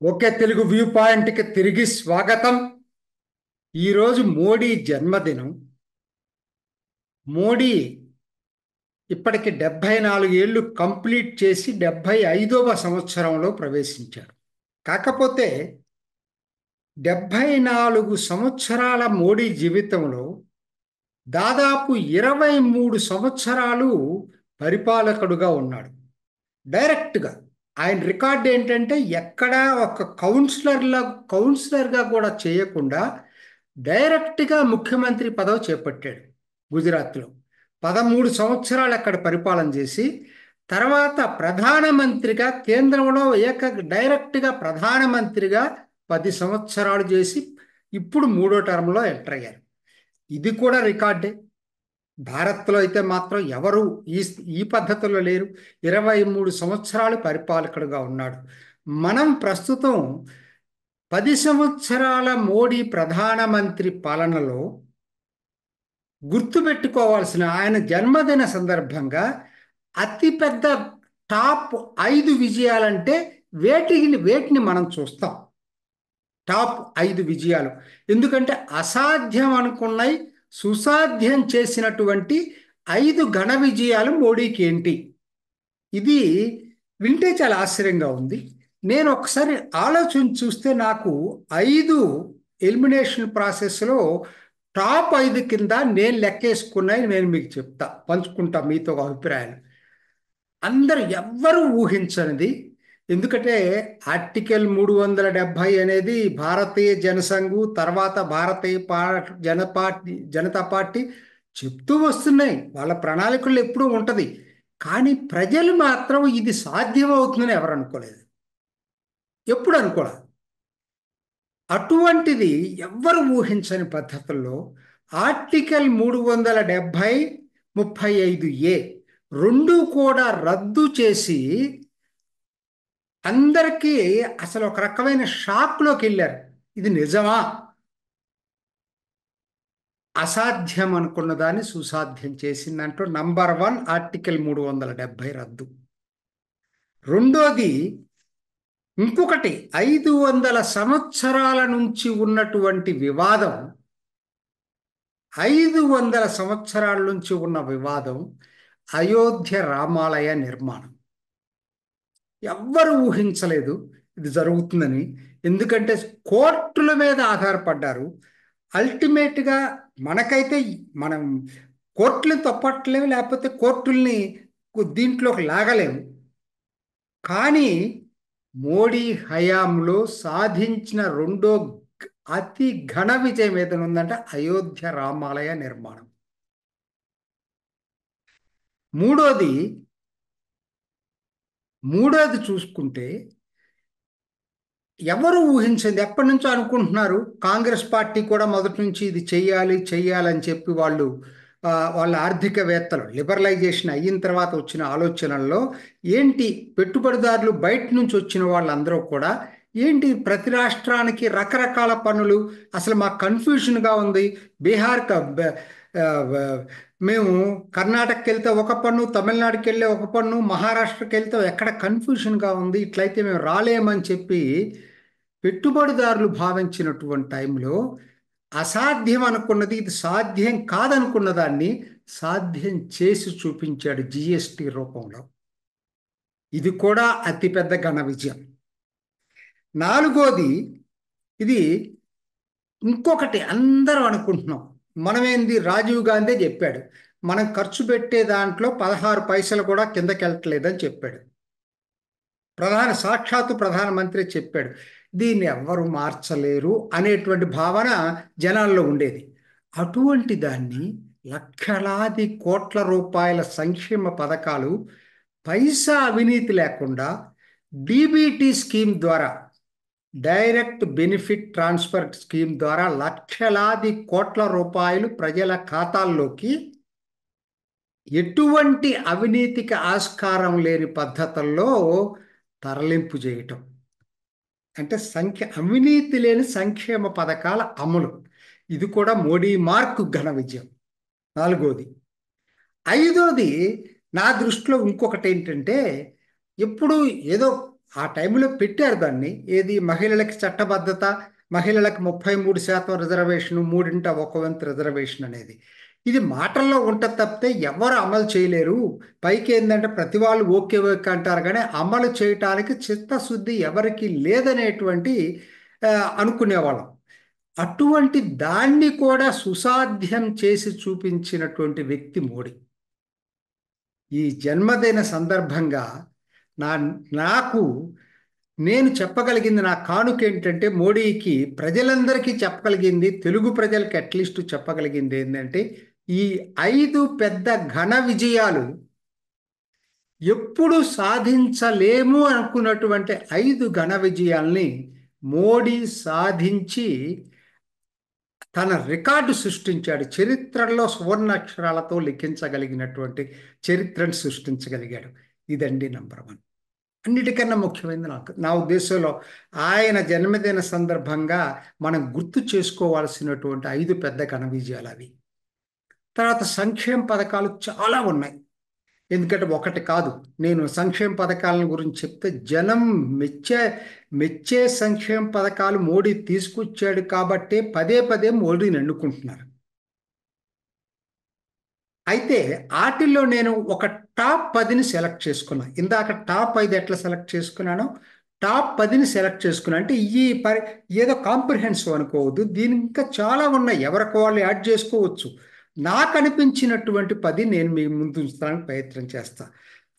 ఒకే Telugu view పాయింట్కి తిరిగి స్వాగతం. ఈరోజు మోడీ జన్మదినం. మోడీ ఇప్పటికి 74 ఏళ్ళు కంప్లీట్ చేసి 75వ సంవత్సరంలో ప్రవేశించారు. కాకపోతే 74 సంవత్సరాల మోడీ జీవితంలో దాదాపు 23 సంవత్సరాలు పరిపాలకుడుగా ఉన్నాడు. డైరెక్ట్గా ఆయన రికార్డ్ ఏంటంటే ఎక్కడా ఒక కౌన్సిలర్గా కూడా చేయకుండా డైరెక్ట్గా ముఖ్యమంత్రి పదవి చేపట్టాడు. గుజరాత్లో 13 సంవత్సరాలు అక్కడ పరిపాలన చేసి తర్వాత ప్రధానమంత్రిగా కేంద్రంలో డైరెక్ట్గా ప్రధానమంత్రిగా 10 సంవత్సరాలు చేసి ఇప్పుడు మూడో టర్మ్లో ఎంటర్ అయ్యారు. ఇది కూడా రికార్డే. భారత్లో అయితే మాత్రం ఎవరు ఈ ఈ పద్ధతిలో లేరు. 23 సంవత్సరాలు పరిపాలకుడుగా ఉన్నాడు. మనం ప్రస్తుతం 10 సంవత్సరాల మోడీ ప్రధానమంత్రి పాలనలో గుర్తుపెట్టుకోవాల్సిన ఆయన జన్మదిన సందర్భంగా అతిపెద్ద టాప్ 5 విజయాలంటే వేటిని మనం చూస్తాం. టాప్ 5 విజయాలు. ఎందుకంటే అసాధ్యం అనుకున్నాయి సుసాధ్యం చేసినటువంటి 5 ఘన విజయాలు మోడీకి ఏంటి? ఇది వింటే చాలా ఆశ్చర్యంగా ఉంది. నేను ఒకసారి ఆలోచించి చూస్తే నాకు 5 ఎలిమినేషన్ ప్రాసెస్లో టాప్ 5 కింద నేను లెక్కేసుకున్నాయి. నేను మీకు చెప్తా, పంచుకుంటా మీతో అభిప్రాయాలు. అందరు ఎవ్వరూ ఊహించనిది. ఎందుకంటే ఆర్టికల్ 370 అనేది భారతీయ జనసంఘు తర్వాత భారతీయ జనతా పార్టీ చెప్తూ వస్తున్నాయి. వాళ్ళ ప్రణాళికల్లో ఎప్పుడూ ఉంటుంది. కానీ ప్రజలు మాత్రం ఇది సాధ్యమవుతుందని ఎవరు అనుకోలేదు, ఎప్పుడు అనుకోలేదు. అటువంటిది ఎవ్వరు ఊహించని పద్ధతుల్లో ఆర్టికల్ 370 35A రెండు కూడా రద్దు చేసి అందరికీ అసలు ఒక రకమైన షాక్లోకి వెళ్ళారు. ఇది నిజమా? అసాధ్యం అనుకున్న దాన్ని సుసాధ్యం చేసిందంటూ నంబర్ 1 ఆర్టికల్ 370 రద్దు. రెండోది ఇంకొకటి 500 సంవత్సరాల నుంచి ఉన్నటువంటి వివాదం, 500 సంవత్సరాల నుంచి ఉన్న వివాదం అయోధ్య రామాలయ నిర్మాణం. ఎవ్వరు ఊహించలేదు ఇది జరుగుతుందని. ఎందుకంటే కోర్టుల మీద ఆధారపడ్డారు. అల్టిమేట్గా మనకైతే మనం కోర్టులను తప్పట్లేము, లేకపోతే కోర్టుల్ని దీంట్లోకి లాగలేము. కానీ మోడీ హయాంలో సాధించిన రెండో అతి ఘన విజయం ఏదైనా ఉందంటే అయోధ్య రామాలయ నిర్మాణం. మూడోది చూసుకుంటే ఎవరు ఊహించింది, ఎప్పటి నుంచో అనుకుంటున్నారు. కాంగ్రెస్ పార్టీ కూడా మొదటి నుంచి ఇది చెయ్యాలని చెప్పి వాళ్ళ ఆర్థికవేత్తలు లిబరలైజేషన్ అయిన తర్వాత వచ్చిన ఆలోచనల్లో ఏంటి, పెట్టుబడిదారులు బయట నుంచి వచ్చిన వాళ్ళందరూ కూడా ఏంటి ప్రతి రాష్ట్రానికి రకరకాల పన్నులు, అసలు మాకు కన్ఫ్యూషన్గా ఉంది. బీహార్ మేము కర్ణాటకకి వెళ్తే ఒక పన్ను, తమిళనాడుకి వెళ్తే ఒక పన్ను, మహారాష్ట్రకి వెళ్తే ఎక్కడ కన్ఫ్యూషన్గా ఉంది, ఇట్లయితే మేము రాలేమని చెప్పి పెట్టుబడిదారులు భావించినటువంటి టైంలో అసాధ్యం అనుకున్నది ఇది సాధ్యం కాదనుకున్న దాన్ని సాధ్యం చేసి చూపించాడు జిఎస్టి రూపంలో. ఇది కూడా అతిపెద్ద ఘన విజయం. నాలుగోది, ఇది ఇంకొకటి అందరం అనుకుంటున్నాం. మనమేంది, రాజీవ్ గాంధీ చెప్పాడు మనం ఖర్చు పెట్టే దాంట్లో 16 పైసలు కూడా కిందకి వెళ్ళట్లేదని చెప్పాడు. సాక్షాత్తు ప్రధానమంత్రి చెప్పాడు. దీన్ని ఎవ్వరు మార్చలేరు అనేటువంటి భావన జనాల్లో ఉండేది. అటువంటి దాన్ని లక్షలాది కోట్ల రూపాయల సంక్షేమ పథకాలు పైసా అవినీతి లేకుండా డీబీటీ స్కీమ్ ద్వారా, డైరెక్ట్ బెనిఫిట్ ట్రాన్స్ఫర్ స్కీమ్ ద్వారా లక్షలాది కోట్ల రూపాయలు ప్రజల ఖాతాల్లోకి ఎటువంటి అవినీతికి ఆస్కారం లేని పద్ధతుల్లో తరలింపు చేయటం. అంటే అవినీతి లేని సంక్షేమ పథకాల అమలు. ఇది కూడా మోడీ మార్కు ఘన విజయం. నాలుగోది. ఐదోది నా దృష్టిలో ఇంకొకటి ఏంటంటే, ఎప్పుడు ఏదో ఆ టైంలో పెట్టారు దాన్ని. ఏది మహిళలకి చట్టబద్ధత, మహిళలకు 33% రిజర్వేషన్, మూడింట ఒక వంతు రిజర్వేషన్ అనేది. ఇది మాటల్లో ఉంటుంది తప్పితే ఎవరు అమలు చేయలేరు. పైకి ఏంటంటే ప్రతి వాళ్ళు ఓకే ఓకే అంటారు, కానీ అమలు చేయటానికి చిత్తశుద్ధి ఎవరికి లేదనేటువంటి ఆ, అనుకునేవాళ్ళం. అటువంటి దాన్ని కూడా సుసాధ్యం చేసి చూపించినటువంటి వ్యక్తి మోడీ. ఈ జన్మదిన సందర్భంగా నా నాకు నేను చెప్పగలిగింది, నా కానుక ఏంటంటే మోడీకి ప్రజలందరికీ చెప్పగలిగింది, తెలుగు ప్రజలకి అట్లీస్ట్ చెప్పగలిగింది ఏంటంటే ఈ 5 పెద్ద ఘన విజయాలు ఎప్పుడు సాధించలేము అనుకున్నటువంటి 5 ఘన విజయాల్ని మోడీ సాధించి తన రికార్డు సృష్టించాడు. చరిత్రలో సువర్ణాక్షరాలతో లిఖించగలిగినటువంటి చరిత్రను సృష్టించగలిగాడు. ఇదండి నంబర్ 1. అన్నిటికన్నా ముఖ్యమైనది నా ఉద్దేశంలో ఆయన జన్మదిన సందర్భంగా మనం గుర్తు చేసుకోవాల్సినటువంటి 5 పెద్ద ఘన విజయాలు అవి. తర్వాత సంక్షేమ పథకాలు చాలా ఉన్నాయి. ఎందుకంటే ఒకటి కాదు, నేను సంక్షేమ పథకాలను గురించి చెప్తే జనం మెచ్చే మెచ్చే సంక్షేమ పథకాలు మోడీ తీసుకొచ్చాడు కాబట్టే పదే పదే మోడీని ఎన్నుకుంటున్నారు. అయితే వాటిల్లో నేను ఒక టాప్ 10ని సెలెక్ట్ చేసుకున్నా. ఇందాక టాప్ 5 ఎట్లా సెలెక్ట్ చేసుకున్నానో టాప్ 10ని సెలెక్ట్ చేసుకున్నా. అంటే ఈ ఏదో కాంప్రిహెన్సివ్ అనుకోవద్దు, దీని ఇంకా చాలా ఉన్నాయి, ఎవరికి వాళ్ళు యాడ్ చేసుకోవచ్చు. నాకు అనిపించినటువంటి 10 నేను మీ ముందు ఉంచడానికి ప్రయత్నం చేస్తా.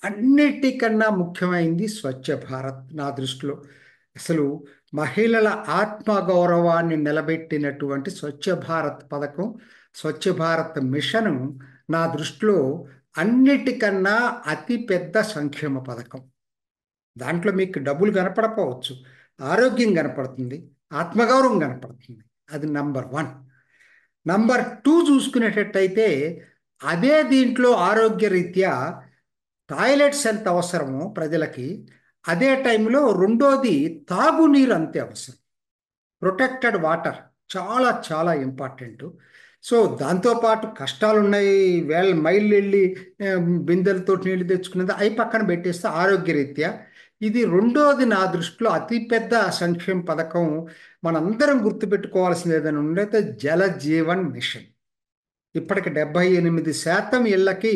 అన్నిటికన్నా ముఖ్యమైనది స్వచ్ఛ భారత్ నా దృష్టిలో. అసలు మహిళల ఆత్మగౌరవాన్ని నిలబెట్టినటువంటి స్వచ్ఛ భారత్ పథకం, స్వచ్ఛ భారత్ మిషన్ నా దృష్టిలో అన్నిటికన్నా అతి పెద్ద సంక్షేమ పథకం. దాంట్లో మీకు డబ్బులు కనపడకపోవచ్చు, ఆరోగ్యం కనపడుతుంది, ఆత్మగౌరవం కనపడుతుంది. అది నంబర్ 1. నంబర్ 2 చూసుకునేటట్టయితే అదే దీంట్లో ఆరోగ్యరీత్యా టాయిలెట్స్ ఎంత అవసరమో ప్రజలకి, అదే టైంలో రెండోది తాగునీరు అంతే అవసరం. ప్రొటెక్టెడ్ వాటర్ చాలా చాలా ఇంపార్టెంట్. సో దాంతోపాటు కష్టాలు ఉన్నాయి, వేల మైళ్ళు వెళ్ళి బిందెలతో నీళ్లు తెచ్చుకునేది అవి పక్కన పెట్టేస్తే ఆరోగ్యరీత్యా ఇది రెండోది నా దృష్టిలో అతిపెద్ద సంక్షేమ పథకం. మనందరం గుర్తుపెట్టుకోవాల్సింది ఏదైనా ఉండైతే జల జీవన్ మిషన్. ఇప్పటికి 78% ఇళ్లకి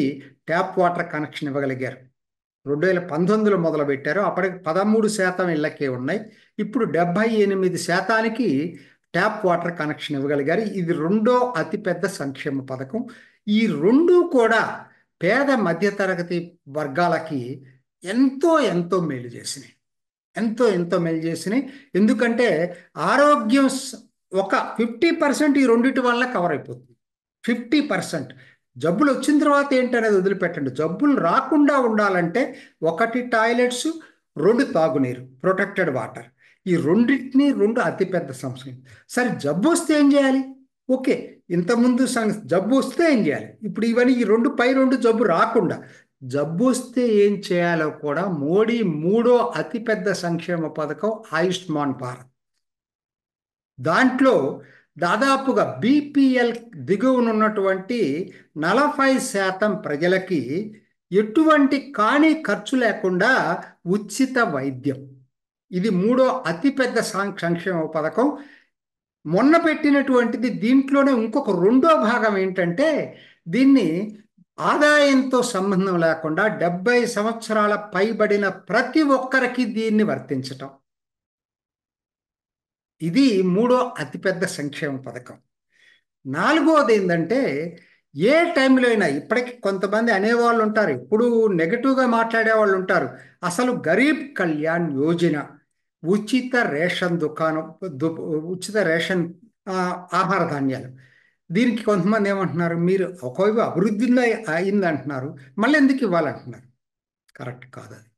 ట్యాప్ వాటర్ కనెక్షన్ ఇవ్వగలిగారు. 2019లో మొదలుపెట్టారు, అప్పటికి 13% ఇళ్ళకే ఉన్నాయి. ఇప్పుడు 78%కి ట్యాప్ వాటర్ కనెక్షన్ ఇవ్వగలిగారు. ఇది రెండో అతిపెద్ద సంక్షేమ పథకం. ఈ రెండు కూడా పేద మధ్యతరగతి వర్గాలకి ఎంతో ఎంతో మేలు చేసినాయి, ఎంతో ఎంతో మేలు చేసినాయి. ఎందుకంటే ఆరోగ్యం ఒక 50% ఈ రెండింటి వల్ల కవర్ అయిపోతుంది. 50%. జబ్బులు వచ్చిన తర్వాత ఏంటనేది వదిలిపెట్టండి. జబ్బులు రాకుండా ఉండాలంటే 1 టాయిలెట్స్, 2 తాగునీరు, ప్రొటెక్టెడ్ వాటర్. ఈ రెండింటిని రెండు అతిపెద్ద సమస్యలు. సరే జబ్బు వస్తే ఏం చేయాలి? ఓకే, ఇంతకుముందు జబ్బు వస్తే ఏం చేయాలి? ఇప్పుడు ఇవన్నీ ఈ రెండు జబ్బు రాకుండా జబ్బు వస్తే ఏం చేయాలో కూడా మోడీ మూడో అతిపెద్ద సంక్షేమ పథకం ఆయుష్మాన్ భారత్. దాంట్లో దాదాపుగా బీపీఎల్ దిగువనున్నటువంటి 40% ప్రజలకి ఎటువంటి కాని ఖర్చు లేకుండా ఉచిత వైద్యం. ఇది మూడో అతిపెద్ద సంక్షేమ పథకం. మొన్న పెట్టినటువంటిది దీంట్లోనే ఇంకొక రెండో భాగం ఏంటంటే దీన్ని ఆదాయంతో సంబంధం లేకుండా 70 సంవత్సరాల పైబడిన ప్రతి ఒక్కరికి దీన్ని వర్తించటం. ఇది మూడో అతిపెద్ద సంక్షేమ పథకం. నాలుగోది ఏంటంటే ఏ టైంలో అయినా, ఇప్పటికి కొంతమంది అనేవాళ్ళు ఉంటారు, ఇప్పుడు నెగటివ్గా మాట్లాడే వాళ్ళు ఉంటారు, అసలు గరీబ్ కళ్యాణ్ యోజన, ఉచిత రేషన్ దుకాణం, ఉచిత రేషన్ ఆహార ధాన్యాలు. దీనికి కొంతమంది ఏమంటున్నారు, మీరు ఒకవైపు అభివృద్ధి అయింది అంటున్నారు, మళ్ళీ ఎందుకు ఇవ్వాలంటున్నారు. కరెక్ట్ కాదు అది,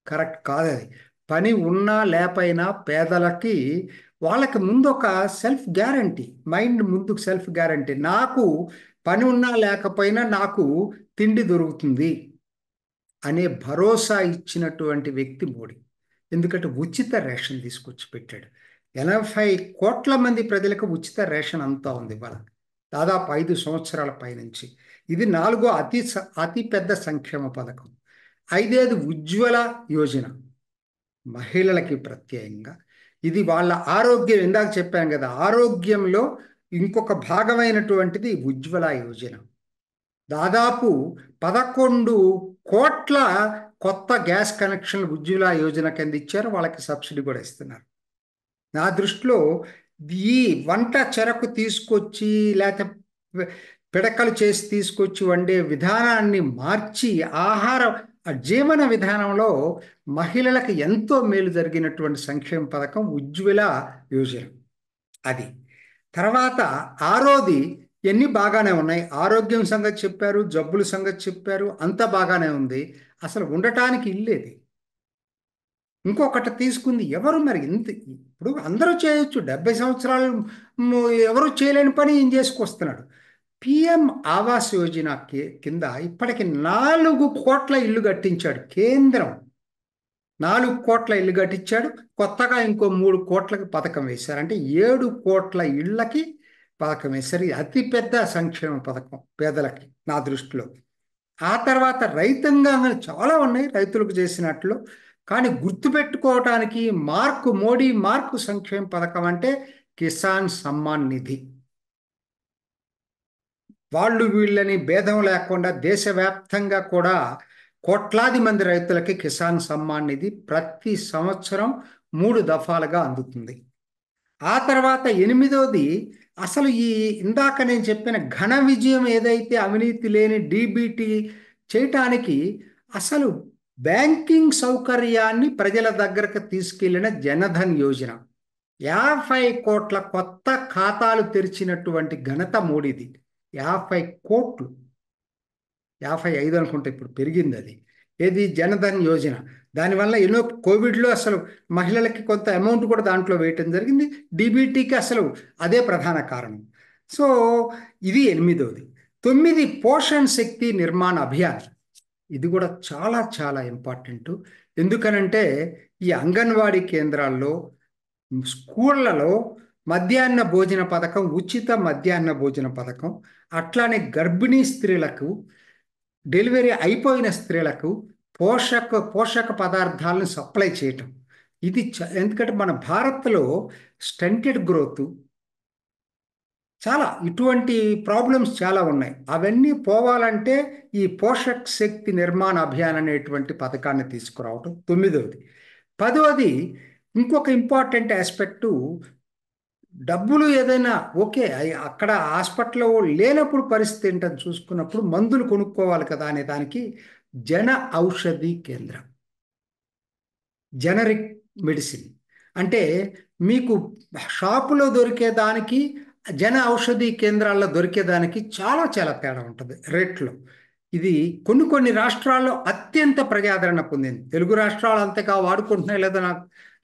కరెక్ట్ కాదు అది. పని ఉన్నా లేకపోయినా పేదలకి వాళ్ళకి ముందు ఒక సెల్ఫ్ గ్యారంటీ, మైండ్ ముందుకు సెల్ఫ్ గ్యారంటీ, నాకు పని ఉన్నా లేకపోయినా నాకు తిండి దొరుకుతుంది అనే భరోసా ఇచ్చినటువంటి వ్యక్తి మోడీ. ఎందుకంటే ఉచిత రేషన్ తీసుకొచ్చి పెట్టాడు. 80 కోట్ల మంది ప్రజలకు ఉచిత రేషన్ అంతా ఉంది ఇవాళ, దాదాపు 5 సంవత్సరాల పైనుంచి. ఇది నాలుగో అతి పెద్ద సంక్షేమ పథకం. ఐదేది ఉజ్వల యోజన. మహిళలకి ప్రత్యేకంగా. ఇది వాళ్ళ ఆరోగ్యం, ఇందాక చెప్పాం కదా, ఆరోగ్యంలో ఇంకొక భాగమైనటువంటిది ఉజ్వల యోజన. దాదాపు 11 కోట్ల కొత్త గ్యాస్ కనెక్షన్లు ఉజ్వల యోజన కింద ఇచ్చారు. వాళ్ళకి సబ్సిడీ కూడా ఇస్తున్నారు. నా దృష్టిలో ఈ వంట చెరకు తీసుకొచ్చి, లేకపోతే పిడకలు చేసి తీసుకొచ్చి వండే విధానాన్ని మార్చి ఆహార జీవన విధానంలో మహిళలకు ఎంతో మేలు జరిగినటువంటి సంక్షేమ పథకం ఉజ్వల యోజన. అది తర్వాత ఆరోది ఎన్ని బాగానే ఉన్నాయి. ఆరోగ్యం సంగతి చెప్పారు, జబ్బుల సంగతి చెప్పారు, అంత బాగానే ఉంది. అసలు ఉండటానికి ఇల్లేది. ఇంకొకటి తీసుకుంది ఎవరు మరి ఇంత, ఇప్పుడు అందరూ చేయొచ్చు. 70 సంవత్సరాలు ఎవరు చేయలేని పని ఈయన చేసుకొస్తున్నాడు. పిఎం ఆవాస్ యోజన కింద ఇప్పటికి 4 కోట్ల ఇల్లు కట్టించాడు కేంద్రం. 4 కోట్ల ఇల్లు కట్టించాడు. కొత్తగా ఇంకో 3 కోట్లకి పథకం వేశారు. అంటే 7 కోట్ల ఇళ్ళకి పథకం వేశారు. ఇది అతిపెద్ద సంక్షేమ పథకం పేదలకి నా దృష్టిలో. ఆ తర్వాత రైతాంగాలు చాలా ఉన్నాయి రైతులకు చేసినట్లు. కానీ గుర్తుపెట్టుకోవటానికి మోడీ మార్కు సంక్షేమ పథకం అంటే కిసాన్ సమ్మాన్ నిధి. వాళ్ళు వీళ్ళని భేదం లేకుండా దేశవ్యాప్తంగా కూడా కోట్లాది మంది రైతులకి కిసాన్ సమ్మాన్ నిధి ప్రతి సంవత్సరం 3 దఫాలుగా అందుతుంది. ఆ తర్వాత 8వది, అసలు ఈ ఇందాక నేను చెప్పిన ఘన విజయం ఏదైతే అవినీతి లేని డీబీటీ చేయటానికి అసలు బ్యాంకింగ్ సౌకర్యాన్ని ప్రజల దగ్గరకు తీసుకెళ్లిన జనధన్ యోజన. 50 కోట్ల కొత్త ఖాతాలు తెరిచినటువంటి ఘనత మోడీది. 50 కోట్లు, 55 అనుకుంటే ఇప్పుడు పెరిగింది అది. ఏది జనధన్ యోజన. దానివల్ల ఎన్నో కోవిడ్లో అసలు మహిళలకి కొంత అమౌంట్ కూడా దాంట్లో వేయటం జరిగింది. డీబీటీకి అసలు అదే ప్రధాన కారణం. సో ఇది 8వది. 9 పోషణ్ శక్తి నిర్మాణ అభియాన్. ఇది కూడా చాలా చాలా ఇంపార్టెంట్. ఎందుకనంటే ఈ అంగన్వాడీ కేంద్రాల్లో, స్కూళ్ళలో మధ్యాహ్న భోజన పథకం, ఉచిత మధ్యాహ్న భోజన పథకం, అట్లానే గర్భిణీ స్త్రీలకు, డెలివరీ అయిపోయిన స్త్రీలకు పోషక పదార్థాలను సప్లై చేయటం. ఇది ఎందుకంటే మన భారత్లో స్టంటెడ్ గ్రోత్, చాలా ఇటువంటి ప్రాబ్లమ్స్ చాలా ఉన్నాయి. అవన్నీ పోవాలంటే ఈ పోషక్ శక్తి నిర్మాణ అభియాన్ అనేటువంటి పథకాన్ని తీసుకురావటం 9వది. 10వది ఇంకొక ఇంపార్టెంట్ ఆస్పెక్టు, డబ్బులు ఏదైనా ఓకే, అక్కడ హాస్పిటల్లో లేనప్పుడు పరిస్థితి ఏంటని చూసుకున్నప్పుడు మందులు కొనుక్కోవాలి కదా అనే దానికి జన ఔషధి కేంద్రం, జనరిక్ మెడిసిన్. అంటే మీకు షాపులో దొరికేదానికి జన ఔషధి కేంద్రాల్లో దొరికేదానికి చాలా చాలా తేడా ఉంటుంది రేట్లో. ఇది కొన్ని రాష్ట్రాల్లో అత్యంత ప్రజాదరణ పొందింది. తెలుగు రాష్ట్రాలు అంతగా వాడుకుంటున్నాయి లేదో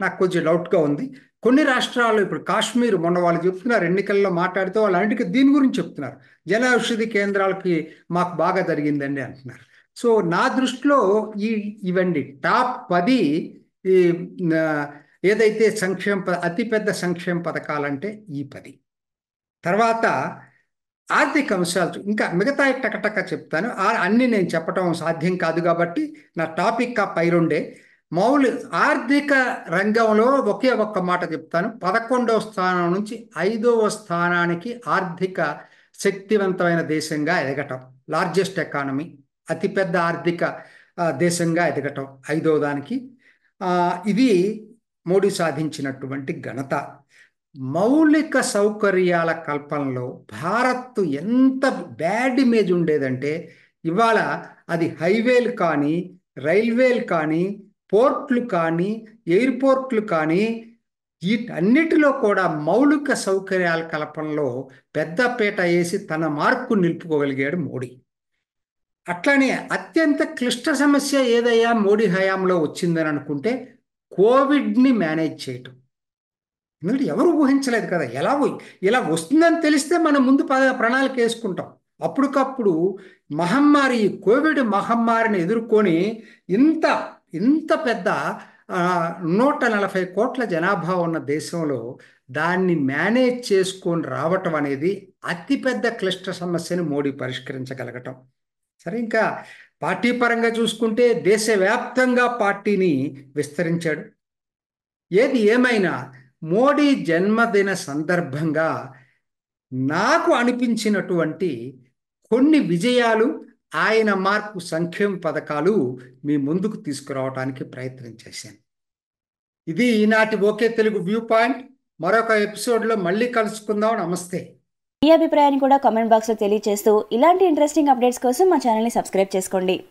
నాకు కొంచెం డౌట్గా ఉంది. కొన్ని రాష్ట్రాల్లో, ఇప్పుడు కాశ్మీర్, మొన్న వాళ్ళు చెప్తున్నారు ఎన్నికల్లో మాట్లాడితే, వాళ్ళు అన్నిటికీ దీని గురించి చెప్తున్నారు. జన ఔషధి కేంద్రాలకి మాకు బాగా జరిగిందండి అంటున్నారు. సో నా దృష్టిలో ఇవండి టాప్ 10 ఈ ఏదైతే అతిపెద్ద సంక్షేమ పథకాలంటే ఈ 10. తర్వాత ఆర్థిక అంశాలు ఇంకా మిగతా టకటక చెప్తాను. అన్ని నేను చెప్పటం సాధ్యం కాదు కాబట్టి నా టాపిక్ పై 2. ఆర్థిక రంగంలో ఒకే ఒక్క మాట చెప్తాను. 11వ స్థానం నుంచి 5వ స్థానానికి ఆర్థిక శక్తివంతమైన దేశంగా ఎదగటం, లార్జెస్ట్ ఎకానమీ, అతిపెద్ద ఆర్థిక దేశంగా ఎదగటం 5వ దానికి. ఇది మోడీ సాధించినటువంటి ఘనత. మౌలిక సౌకర్యాల కల్పనలో భారత్ ఎంత బ్యాడ్ ఇమేజ్ ఉండేదంటే, ఇవాళ అది హైవేలు కానీ, రైల్వేలు కానీ, పోర్ట్లు కానీ, ఎయిర్పోర్ట్లు కానీ, వీటన్నిటిలో కూడా మౌలిక సౌకర్యాల కల్పనలో పెద్దపీట వేసి తన మార్కు నిలుపుకోగలిగాడు మోడీ. అట్లానే అత్యంత క్లిష్ట సమస్య ఏదయ్యా మోడీ హయాంలో వచ్చిందని అనుకుంటే కోవిడ్ని మేనేజ్ చేయటం. ఎందుకంటే ఎవరు ఊహించలేదు కదా, ఇలా వస్తుందని తెలిస్తే మనం ముందు ప్రణాళిక వేసుకుంటాం. అప్పటికప్పుడు కోవిడ్ మహమ్మారిని ఎదుర్కొని ఇంత పెద్ద 140 కోట్ల జనాభా ఉన్న దేశంలో దాన్ని మేనేజ్ చేసుకొని రావటం అనేది అతిపెద్ద క్లిష్ట సమస్యను మోడీ పరిష్కరించగలగటం. సరే, ఇంకా పార్టీ పరంగా చూసుకుంటే దేశవ్యాప్తంగా పార్టీని విస్తరించాడు. ఏది ఏమైనా మోడీ జన్మదిన సందర్భంగా నాకు అనిపించినటువంటి కొన్ని విజయాలు, ఆయన మార్పు సంక్షేమ పథకాలు మీ ముందుకు తీసుకురావడానికి ప్రయత్నం చేశాను. ఇది ఈనాటి ఓకే తెలుగు వ్యూ పాయింట్. మరొక ఎపిసోడ్లో మళ్ళీ కలుసుకుందాం. నమస్తే. మీ అభిప్రాయాన్ని కూడా కామెంట్ బాక్స్లో తెలియజేస్తూ ఇలాంటి ఇంట్రెస్టింగ్ అప్డేట్స్ కోసం మా ఛానల్ని సబ్స్క్రైబ్ చేసుకోండి.